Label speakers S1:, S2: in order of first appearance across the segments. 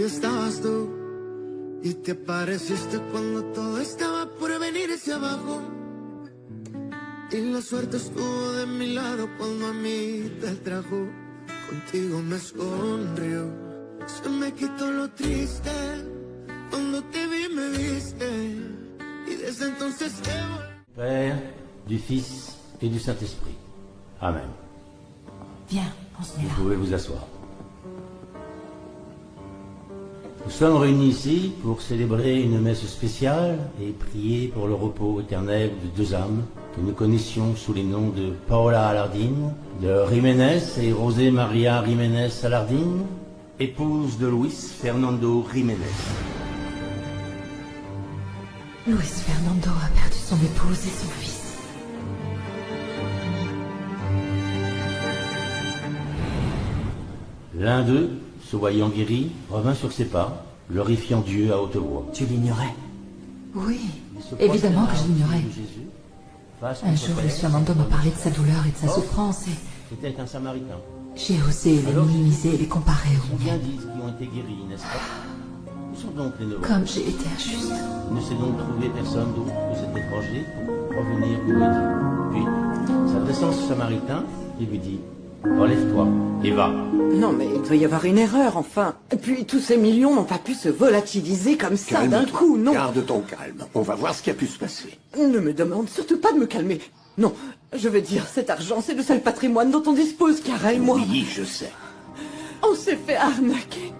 S1: estabas tú y te apareciste cuando todo estaba por venirse abajo. Y la suerte estuvo de mi lado cuando a mí te trajo. Contigo me sonrió, se me quitó lo triste. Cuando te vi me viste y desde entonces te voy.
S2: Père, du Fils et du Saint-Esprit. Amen.
S3: Viens, on se met là.
S2: Vous pouvez vous asseoir. Nous sommes réunis ici pour célébrer une messe spéciale et prier pour le repos éternel de deux âmes que nous connaissions sous les noms de Paola Alardine, de Jiménez et José María Jiménez Alardine, épouse de Luis Fernando Jiménez.
S3: Luis Fernando a perdu son épouse et son fils.
S2: L'un d'eux, se voyant guéri, revint sur ses pas, glorifiant Dieu à haute voix.
S3: Tu l'ignorais? Oui, évidemment que je l'ignorais. Un jour, Luis Fernando m'a parlé de sa douleur et de sa souffrance et...
S2: C'était un Samaritain.
S3: J'ai osé les minimiser et les comparer
S2: Ils
S3: aux
S2: sont bien
S3: miens.
S2: dits qui ont été guéris, n'est-ce pas? Où sont donc les novaces?
S3: Comme j'ai été injuste.
S2: Il ne s'est donc trouvé personne d'autre que cet étranger pour revenir louer Dieu. Puis, s'adressant au Samaritain, il lui dit, relève-toi et va.
S4: Non, mais il doit y avoir une erreur, enfin. Et puis, tous ces millions n'ont pas pu se volatiliser comme ça d'un coup, non.
S5: Garde ton calme. On va voir ce qui a pu se passer.
S4: Ne me demande surtout pas de me calmer. Non, je veux dire, cet argent, c'est le seul patrimoine dont on dispose, Chiara et moi.
S5: Oui, je sais.
S4: On s'est fait arnaquer.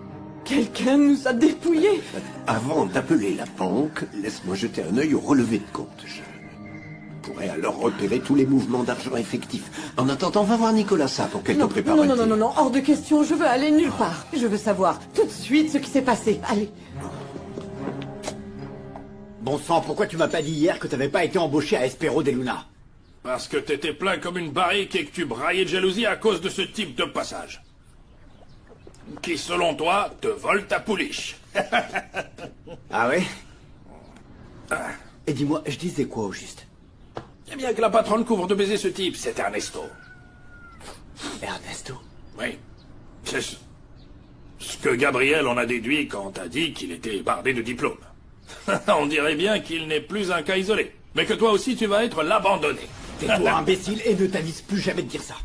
S4: Quelqu'un nous a dépouillés.
S5: Avant d'appeler la banque, laisse-moi jeter un œil au relevé de compte. Je pourrais alors repérer tous les mouvements d'argent effectifs. En attendant, va voir Nicolas pour qu'elle te
S4: Non,
S5: prépare
S4: non,
S5: un
S4: non, non,
S5: thé.
S4: non, non, hors de question, je veux aller nulle part. Je veux savoir tout de suite ce qui s'est passé. Allez.
S6: Bon sang, pourquoi tu m'as pas dit hier que t'avais pas été embauché à Espero de Luna?
S7: Parce que t'étais plein comme une barrique et que tu braillais de jalousie à cause de ce type de passage. Qui, selon toi, te vole ta pouliche.
S6: Ah ouais? Et dis-moi, je disais quoi au juste?
S7: Eh bien que la patronne couvre de baiser ce type, c'est Ernesto.
S6: Ernesto?
S7: Oui. C'est ce que Gabriel en a déduit quand t'as dit qu'il était bardé de diplômes. On dirait bien qu'il n'est plus un cas isolé. Mais que toi aussi tu vas être l'abandonné.
S6: Tais-toi, imbécile, et ne t'avise plus jamais de dire ça.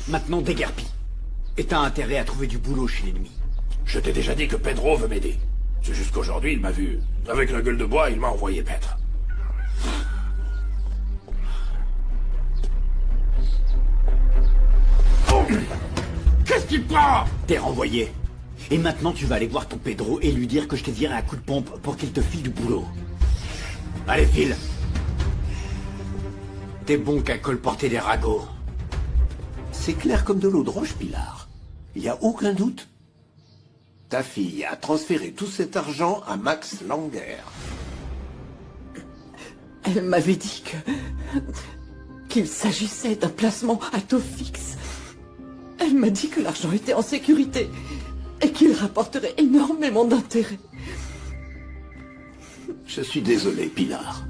S6: Maintenant, déguerpis. Et t'as intérêt à trouver du boulot chez l'ennemi.
S7: Je t'ai déjà dit que Pedro veut m'aider. C'est juste qu'aujourd'hui, il m'a vu. Avec la gueule de bois, il m'a envoyé paître. Oh, qu'est-ce qu'il prend?
S6: T'es renvoyé. Et maintenant, tu vas aller voir ton Pedro et lui dire que je t'ai viré un coup de pompe pour qu'il te file du boulot. Allez, file. T'es bon qu'à colporter des ragots.
S5: C'est clair comme de l'eau de roche, Pilar. Il n'y a aucun doute. Ta fille a transféré tout cet argent à Max Langer.
S4: Elle m'avait dit qu'il s'agissait d'un placement à taux fixe. Elle m'a dit que l'argent était en sécurité et qu'il rapporterait énormément d'intérêt.
S5: Je suis désolé, Pilar.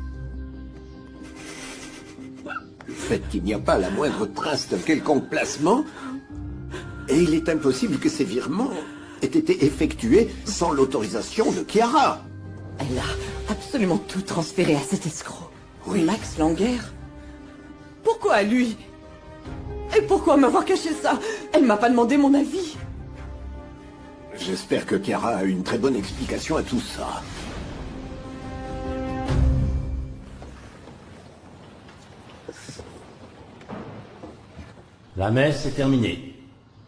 S5: Le fait qu'il n'y a pas la moindre trace d'un quelconque placement, et il est impossible que ces virements aient été effectués sans l'autorisation de Chiara.
S4: Elle a absolument tout transféré à cet escroc.
S5: Oui.
S4: Max Langer. Pourquoi à lui? Et pourquoi m'avoir caché ça? Elle m'a pas demandé mon avis.
S5: J'espère que Chiara a une très bonne explication à tout ça.
S2: La messe est terminée.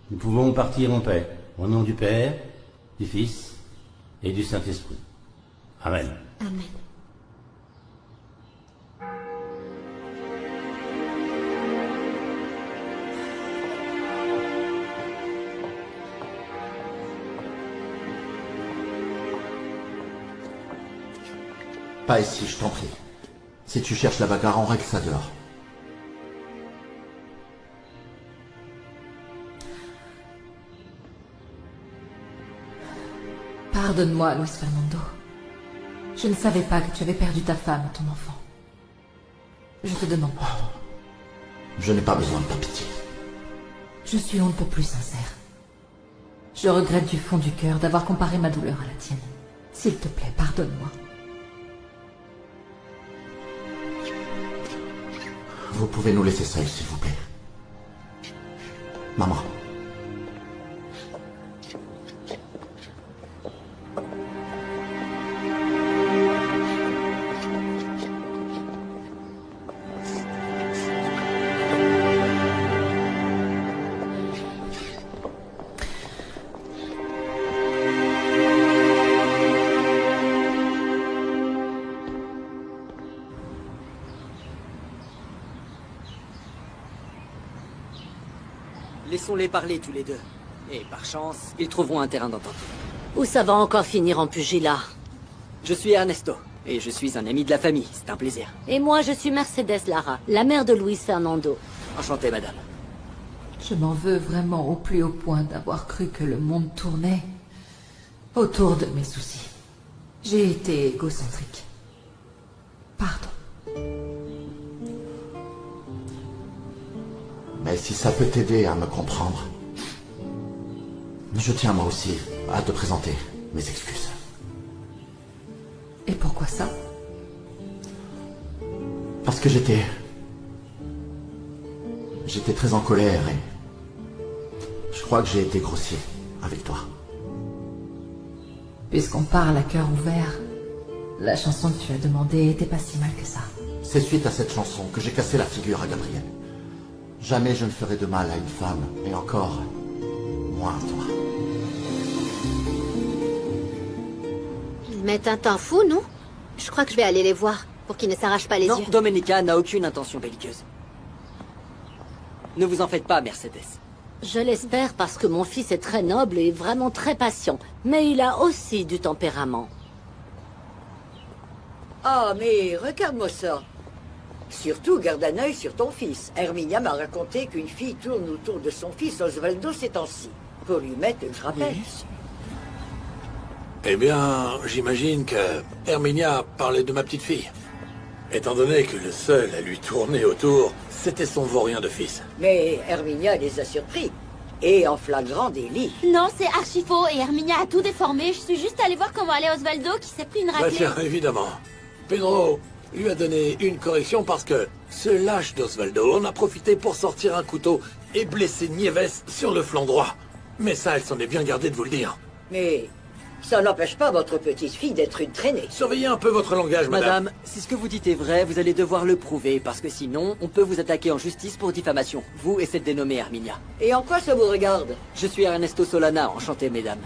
S2: Nous pouvons partir en paix, au nom du Père, du Fils et du Saint-Esprit. Amen.
S3: Amen.
S8: Pas ici, je t'en prie. Si tu cherches la bagarre, on règle ça dehors.
S3: Pardonne-moi, Luis Fernando. Je ne savais pas que tu avais perdu ta femme et ton enfant. Je te demande pardon.
S8: Je n'ai pas besoin de ta pitié.
S3: Je suis on ne peut plus sincère. Je regrette du fond du cœur d'avoir comparé ma douleur à la tienne. S'il te plaît, pardonne-moi.
S8: Vous pouvez nous laisser seuls, s'il vous plaît. Maman.
S9: Laissons-les parler tous les deux. Et par chance, ils trouveront un terrain d'entente.
S10: Ou ça va encore finir en pugilat.
S9: Je suis Ernesto, et je suis un ami de la famille. C'est un plaisir.
S10: Et moi, je suis Mercedes Lara, la mère de Luis Fernando.
S9: Enchanté, madame.
S3: Je m'en veux vraiment au plus haut point d'avoir cru que le monde tournait autour de mes soucis. J'ai été égocentrique. Pardon.
S8: Mais si ça peut t'aider à me comprendre, je tiens moi aussi à te présenter mes excuses.
S3: Et pourquoi ça?
S8: Parce que j'étais très en colère et je crois que j'ai été grossier avec toi.
S3: Puisqu'on parle à cœur ouvert, la chanson que tu as demandée était pas si mal que ça.
S8: C'est suite à cette chanson que j'ai cassé la figure à Gabriel. Jamais je ne ferai de mal à une femme, et encore moins à toi.
S10: Ils mettent un temps fou, non? Je crois que je vais aller les voir, pour qu'ils ne s'arrachent pas les
S9: Non,
S10: yeux.
S9: Domenica n'a aucune intention belliqueuse. Ne vous en faites pas, Mercedes.
S10: Je l'espère parce que mon fils est très noble et vraiment très patient. Mais il a aussi du tempérament.
S11: Ah, mais regarde-moi ça. Surtout, garde un œil sur ton fils. Herminia m'a raconté qu'une fille tourne autour de son fils Osvaldo ces temps-ci, pour lui mettre une frappette.
S7: Eh bien, j'imagine que Herminia parlait de ma petite fille. Étant donné que le seul à lui tourner autour, c'était son vaurien de fils.
S11: Mais Herminia les a surpris. Et en flagrant délit.
S12: Non, c'est archi faux et Herminia a tout déformé. Je suis juste allée voir comment allait Osvaldo qui s'est pris une
S7: Bah
S12: raclée.
S7: tiens, évidemment. Pedro lui a donné une correction parce que ce lâche d'Osvaldo en a profité pour sortir un couteau et blesser Nieves sur le flanc droit. Mais ça, elle s'en est bien gardée de vous le dire.
S11: Mais ça n'empêche pas votre petite fille d'être une traînée.
S7: Surveillez un peu votre langage, madame.
S9: Madame, si ce que vous dites est vrai, vous allez devoir le prouver, parce que sinon, on peut vous attaquer en justice pour diffamation. Vous et cette dénommée Herminia.
S11: Et en quoi ça vous regarde?
S9: Je suis Ernesto Solana, enchanté, mesdames.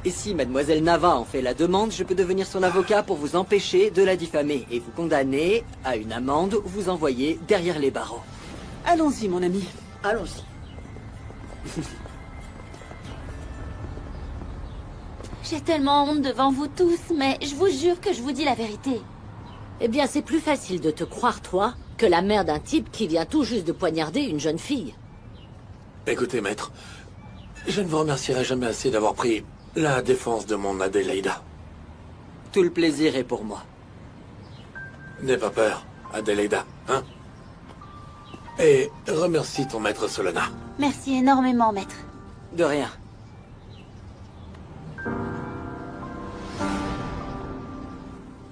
S9: Et si mademoiselle Nava en fait la demande, je peux devenir son avocat pour vous empêcher de la diffamer et vous condamner à une amende ou vous envoyer derrière les barreaux. Allons-y, mon ami.
S11: Allons-y.
S12: J'ai tellement honte devant vous tous, mais je vous jure que je vous dis la vérité.
S10: Eh bien, c'est plus facile de te croire, toi, que la mère d'un type qui vient tout juste de poignarder une jeune fille.
S7: Écoutez, maître, je ne vous remercierai jamais assez d'avoir pris la défense de mon Adélaïda.
S9: Tout le plaisir est pour moi.
S7: N'aie pas peur, Adélaïda, hein? Et remercie ton maître Solana.
S12: Merci énormément, maître.
S9: De rien.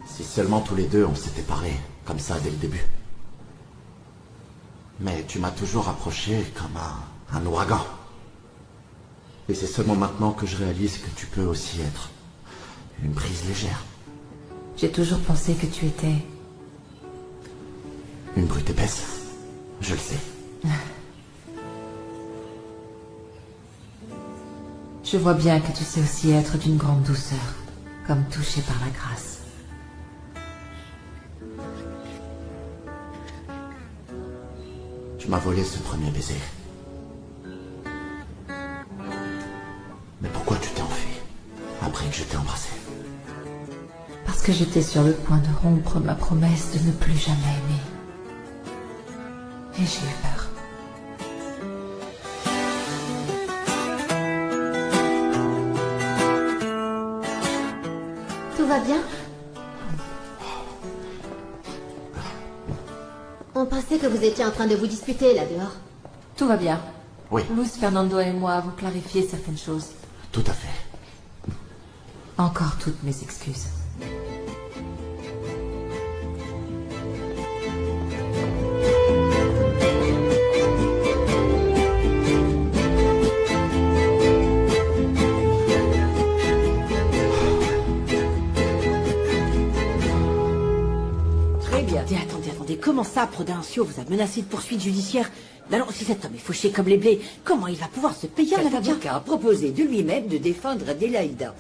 S8: Si seulement tous les deux on s'était parés, comme ça dès le début. Mais tu m'as toujours approché comme un ouragan. Et c'est seulement maintenant que je réalise que tu peux aussi être une brise légère.
S3: J'ai toujours pensé que tu étais...
S8: Une brute épaisse, je le sais.
S3: Je vois bien que tu sais aussi être d'une grande douceur, comme touché par la grâce.
S8: Tu m'as volé ce premier baiser. Mais pourquoi tu t'es enfui après que je t'ai embrassé?
S3: Parce que j'étais sur le point de rompre ma promesse de ne plus jamais aimer. Et j'ai eu peur.
S12: Tout va bien?
S13: On pensait que vous étiez en train de vous disputer là dehors.
S3: Tout va bien.
S8: Oui.
S3: Luis Fernando et moi avons clarifié certaines choses.
S8: Tout à fait.
S3: Encore toutes mes excuses.
S13: Très bien. Attendez. Comment ça, Prudencio vous a menacé de poursuite judiciaire? Non, si cet homme est fauché comme les blés, comment il va pouvoir se payer un
S11: Cet
S13: avocat?
S11: avocat a proposé de lui-même de défendre Adélaïda.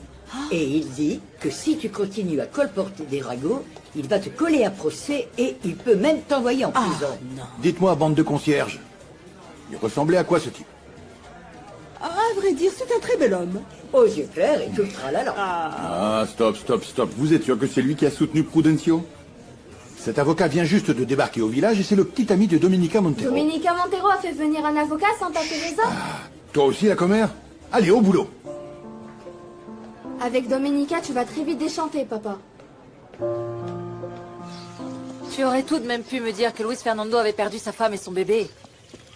S11: Et il dit que si tu continues à colporter des ragots, il va te coller à procès et il peut même t'envoyer en prison.
S14: Dites-moi, bande de concierges, il ressemblait à quoi ce type?
S13: À vrai dire, c'est un très bel homme.
S11: Aux yeux clairs et tout le tralala.
S14: Ah, stop. Vous êtes sûr que c'est lui qui a soutenu Prudencio? Cet avocat vient juste de débarquer au village et c'est le petit ami de Domenica Montero.
S15: Domenica Montero a fait venir un avocat sans taper les autres.
S14: Toi aussi, la commère? Allez, au boulot.
S15: Avec Domenica, tu vas très vite déchanter, papa.
S3: Tu aurais tout de même pu me dire que Luis Fernando avait perdu sa femme et son bébé.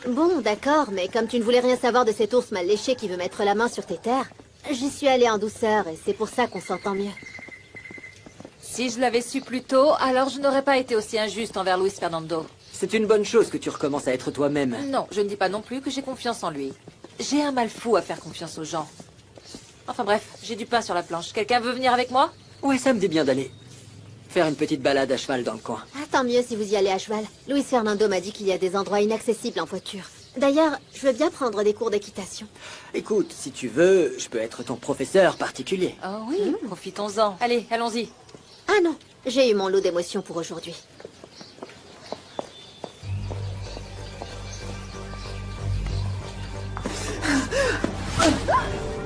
S10: Bon, d'accord, mais comme tu ne voulais rien savoir de cet ours mal léché qui veut mettre la main sur tes terres, j'y suis allée en douceur et c'est pour ça qu'on s'entend mieux.
S3: Si je l'avais su plus tôt, alors je n'aurais pas été aussi injuste envers Luis Fernando.
S9: C'est une bonne chose que tu recommences à être toi-même.
S3: Non, je ne dis pas non plus que j'ai confiance en lui. J'ai un mal fou à faire confiance aux gens. Enfin bref, j'ai du pain sur la planche. Quelqu'un veut venir avec moi?
S9: Ouais, ça me dit bien d'aller. Faire une petite balade à cheval dans le coin.
S10: Ah, tant mieux si vous y allez à cheval. Luis Fernando m'a dit qu'il y a des endroits inaccessibles en voiture. D'ailleurs, je veux bien prendre des cours d'équitation.
S9: Écoute, si tu veux, je peux être ton professeur particulier.
S3: Oh oui, profitons-en. Allez, allons-y.
S10: Ah non, j'ai eu mon lot d'émotions pour aujourd'hui.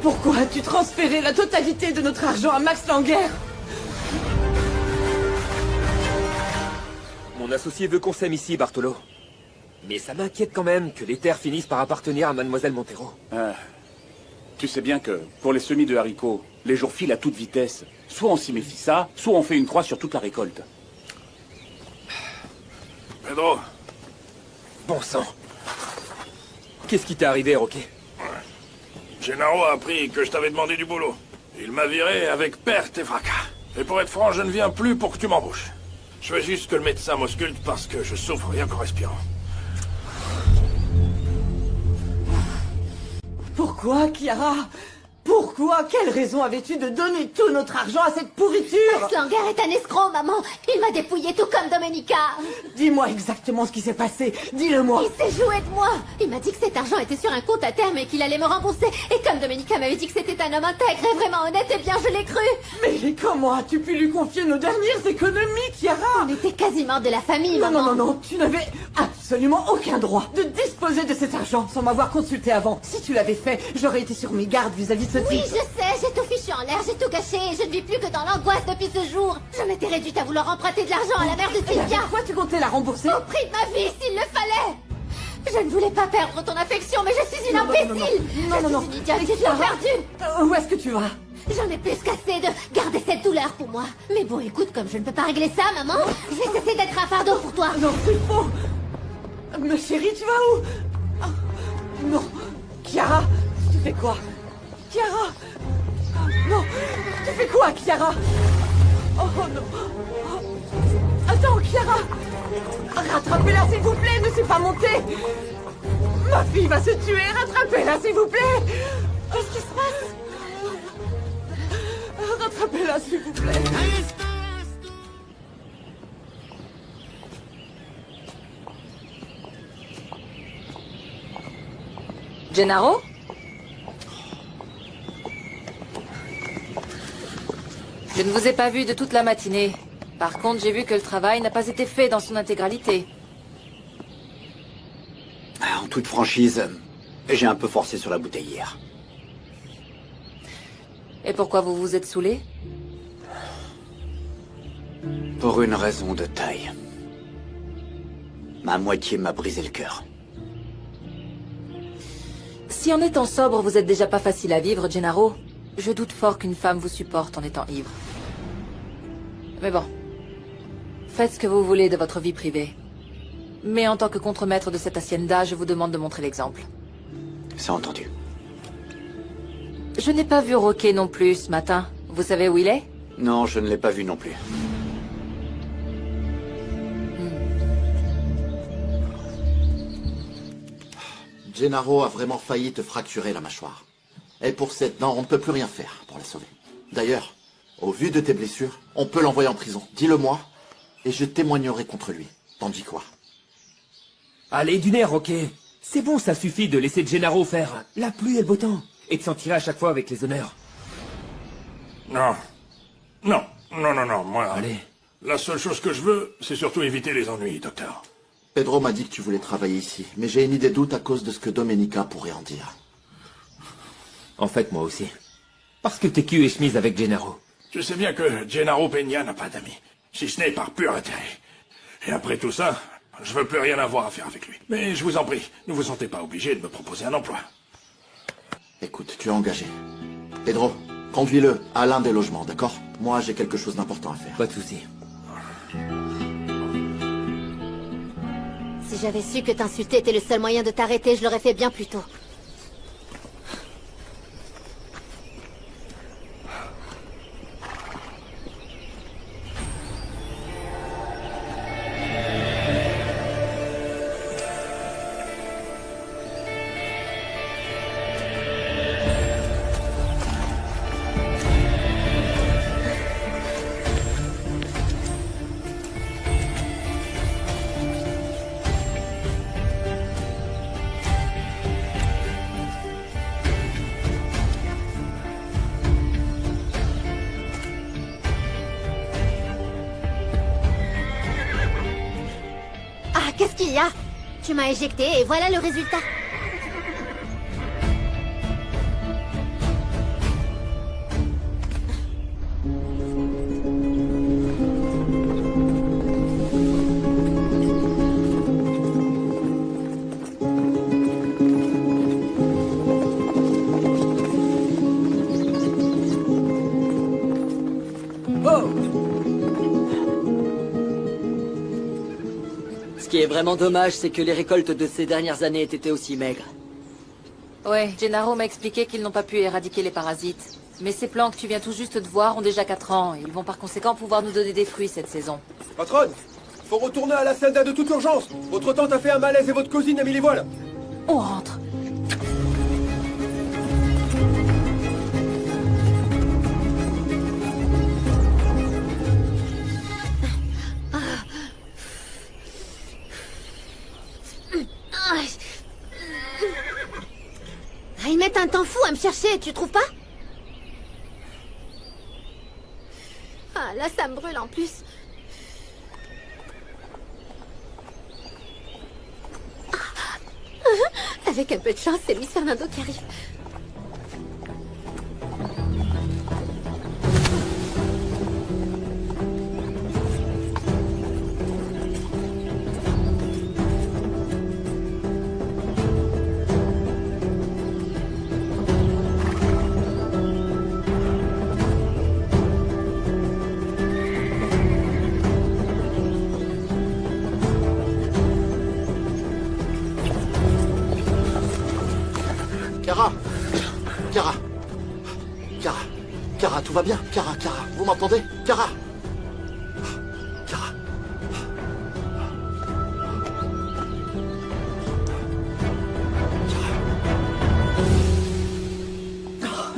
S4: Pourquoi as-tu transféré la totalité de notre argent à Max Langer?
S16: Mon associé veut qu'on s'aime ici, Bartolo. Mais ça m'inquiète quand même que les terres finissent par appartenir à Mademoiselle Montero.
S17: Tu sais bien que, pour les semis de haricots, les jours filent à toute vitesse. Soit on s'y méfie ça, soit on fait une croix sur toute la récolte.
S7: Pedro.
S16: Bon sang. Qu'est-ce qui t'est arrivé, Roquet?
S7: Gennaro a appris que je t'avais demandé du boulot. Il m'a viré avec perte et fracas. Et pour être franc, je ne viens plus pour que tu m'embauches. Je veux juste que le médecin m'ausculte parce que je souffre rien qu'en respirant.
S4: Pourquoi, Chiara? Pourquoi? Quelle raison avais-tu de donner tout notre argent à cette pourriture?
S10: Max Langer est un escroc, maman. Il m'a dépouillé tout comme Domenica.
S4: Dis-moi exactement ce qui s'est passé. Dis-le-moi.
S10: Il s'est joué de moi. Il m'a dit que cet argent était sur un compte à terme et qu'il allait me rembourser. Et comme Domenica m'avait dit que c'était un homme intègre et vraiment honnête, eh bien je l'ai cru.
S4: Mais comment as-tu pu lui confier nos dernières économies, Chiara?
S10: On était quasiment de la famille,
S4: Non,
S10: maman.
S4: non, tu n'avais absolument aucun droit de disposer de cet argent sans m'avoir consulté avant. Si tu l'avais fait, j'aurais été sur mes gardes vis-à-vis de ce
S10: Oui,
S4: type.
S10: je sais, j'ai tout fichu en l'air, j'ai tout gâché et je ne vis plus que dans l'angoisse depuis ce jour. J'en étais réduite à vouloir emprunter de l'argent à la mère de Sylvia.
S4: Pourquoi tu comptais la rembourser?
S10: Au prix de ma vie, s'il le fallait. Je ne voulais pas perdre ton affection, mais je suis une imbécile. Je suis une idiote, j'ai tout perdu.
S4: Où est-ce que tu vas?
S10: J'en ai plus qu'assez de garder cette douleur pour moi. Mais bon, écoute, comme je ne peux pas régler ça, maman, je vais cesser d'être un fardeau pour toi.
S4: Non, c'est faux. Ma chérie, tu vas où? Oh, non. Chiara, tu fais quoi? Chiara! Non! Tu fais quoi, Chiara? Oh non! Oh. Attends, Chiara! Rattrapez-la, s'il vous plaît, ne sais pas monter! Ma fille va se tuer, rattrapez-la, s'il vous plaît! Qu'est-ce qui se passe? Rattrapez-la, s'il vous plaît!
S3: Gennaro? Je ne vous ai pas vu de toute la matinée. Par contre, j'ai vu que le travail n'a pas été fait dans son intégralité.
S6: En toute franchise, j'ai un peu forcé sur la bouteille hier.
S3: Et pourquoi vous vous êtes saoulé?
S6: Pour une raison de taille. Ma moitié m'a brisé le cœur.
S3: Si en étant sobre, vous êtes déjà pas facile à vivre, Gennaro, je doute fort qu'une femme vous supporte en étant ivre. Mais bon, faites ce que vous voulez de votre vie privée. Mais en tant que contremaître de cette hacienda, je vous demande de montrer l'exemple.
S6: C'est entendu.
S3: Je n'ai pas vu Roquet non plus ce matin. Vous savez où il est?
S6: Non, je ne l'ai pas vu non plus.
S8: Gennaro a vraiment failli te fracturer la mâchoire. Et pour cette dent, on ne peut plus rien faire pour la sauver. D'ailleurs, au vu de tes blessures, on peut l'envoyer en prison. Dis-le-moi, et je témoignerai contre lui. T'en dis quoi?
S16: Allez, du nerf, ok. C'est bon, ça suffit de laisser Gennaro faire la pluie et le beau temps. Et de s'en tirer à chaque fois avec les honneurs.
S7: Non. Non, moi... Allez. La seule chose que je veux, c'est surtout éviter les ennuis, docteur.
S8: Pedro m'a dit que tu voulais travailler ici, mais j'ai émis des doutes à cause de ce que Domenica pourrait en dire.
S16: En fait, moi aussi. Parce que t'es cul et chemise avec Gennaro.
S7: Tu sais bien que Gennaro Peña n'a pas d'amis, si ce n'est par pur intérêt. Et après tout ça, je veux plus rien avoir à faire avec lui. Mais je vous en prie, ne vous sentez pas obligé de me proposer un emploi.
S8: Écoute, tu es engagé. Pedro, conduis-le à l'un des logements, d'accord? Moi, j'ai quelque chose d'important à faire.
S16: Pas de souci.
S10: Si j'avais su que t'insulter était le seul moyen de t'arrêter, je l'aurais fait bien plus tôt. Qu'est-ce qu'il y a? Tu m'as éjecté et voilà le résultat.
S9: Ce qui est vraiment dommage, c'est que les récoltes de ces dernières années aient été aussi maigres.
S3: Ouais, Gennaro m'a expliqué qu'ils n'ont pas pu éradiquer les parasites. Mais ces plants que tu viens tout juste de voir ont déjà 4 ans. Ils vont par conséquent pouvoir nous donner des fruits cette saison.
S18: Patronne, faut retourner à la Senda de toute urgence. Votre tante a fait un malaise et votre cousine a mis les voiles.
S3: On rentre.
S10: Ils mettent un temps fou à me chercher, tu trouves pas? Ah, là, ça me brûle en plus. Avec un peu de chance, c'est Luis Fernando qui arrive.
S8: Kara, tout va bien? Kara, vous m'entendez? Kara!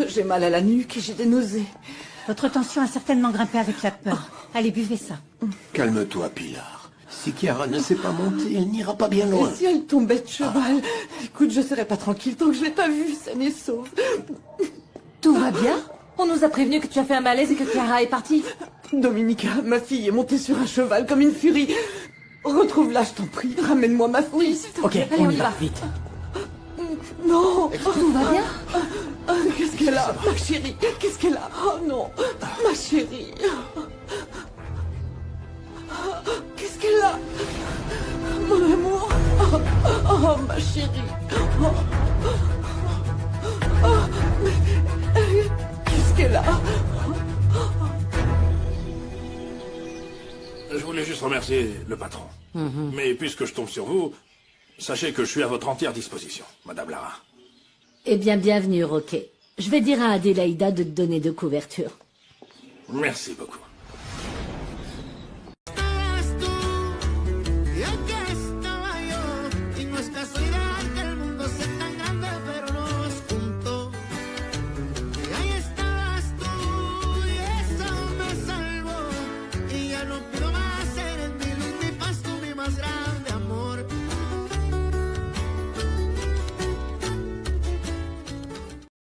S4: J'ai mal à la nuque et j'ai des nausées.
S13: Votre tension a certainement grimpé avec la peur. Allez, buvez ça.
S5: Calme-toi, Pilar. Si Chiara ne sait pas monter, elle n'ira pas bien loin.
S4: Et si elle tombait de cheval? Écoute, je serais pas tranquille tant que je l'ai pas vue, saine et sauve.
S3: Tout va bien? On nous a prévenu que tu as fait un malaise et que Chiara est partie.
S4: Domenica, ma fille, est montée sur un cheval comme une furie. Retrouve-la, je t'en prie. Ramène-moi ma fille.
S3: Oui, ok,
S4: allez,
S3: on y va. Vite.
S4: Non.
S3: Tout va bien?
S4: Qu'est-ce qu'elle a, ma chérie? Qu'est-ce qu'elle a? Oh non, ma chérie. Qu'est-ce qu'elle a? Mon amour. Oh, ma chérie. Mais qu'est-ce qu'elle a?
S7: Je voulais juste remercier le patron. Mais puisque je tombe sur vous, sachez que je suis à votre entière disposition, Madame Lara.
S19: Eh bien, bienvenue, Roquet. Je vais dire à Adélaïda de te donner de couverture.
S7: Merci beaucoup.